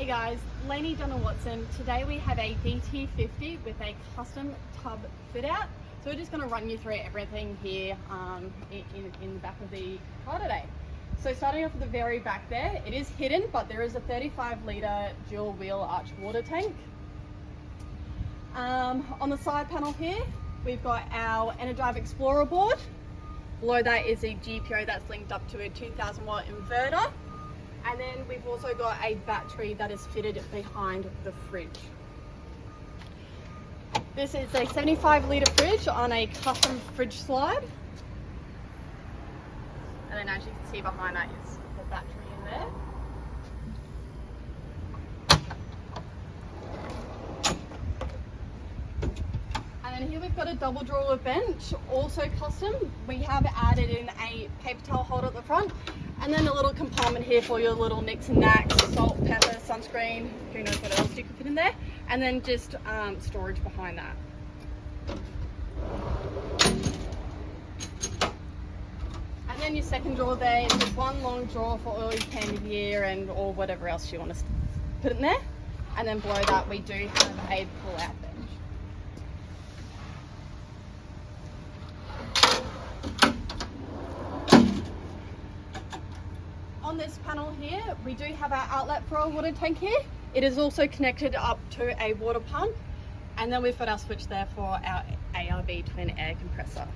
Hey guys, Lainey, Dunn Watson. Today we have a BT50 with a custom tub fit out. So we're just going to run you through everything here in the back of the car today. So starting off at the very back there, it is hidden, but there is a 35 litre dual wheel arch water tank. On the side panel here, we've got our Energive Explorer board. Below that is a GPO that's linked up to a 2000 watt inverter. And then we've also got a battery that is fitted behind the fridge. This is a 75 litre fridge on a custom fridge slide. And then as you can see behind that is the battery in there. And then here we've got a double drawer bench, also custom. We have added in a paper towel holder at the front. And then a little compartment here for your little nicks and knacks, salt, pepper, sunscreen, who knows what else you can fit in there. And then just storage behind that. And then your second drawer there is just one long drawer for all your candy gear and or whatever else you want to put in there. And then below that we do have a pull-out bench. On this panel here, we do have our outlet for our water tank here. It is also connected up to a water pump. And then we've got our switch there for our ARB twin air compressor.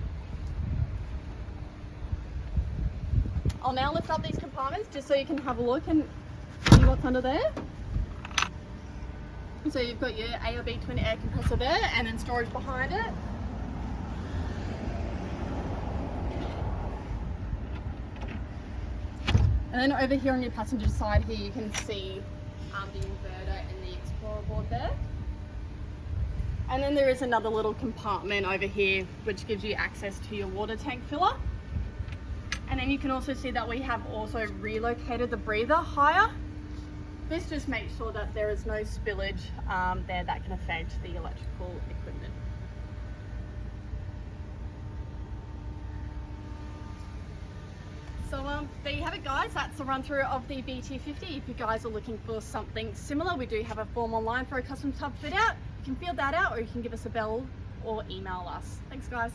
I'll now lift up these compartments just so you can have a look and see what's under there. So you've got your ARB twin air compressor there and then storage behind it. And then over here on your passenger side here, you can see the inverter and the Explorer board there. And then there is another little compartment over here, which gives you access to your water tank filler. And then you can also see that we have also relocated the breather higher. This just makes sure that there is no spillage there that can affect the electrical equipment. So there you have it guys, that's the run through of the BT50. If you guys are looking for something similar, we do have a form online for a custom tub fit out. You can fill that out or you can give us a bell or email us. Thanks guys.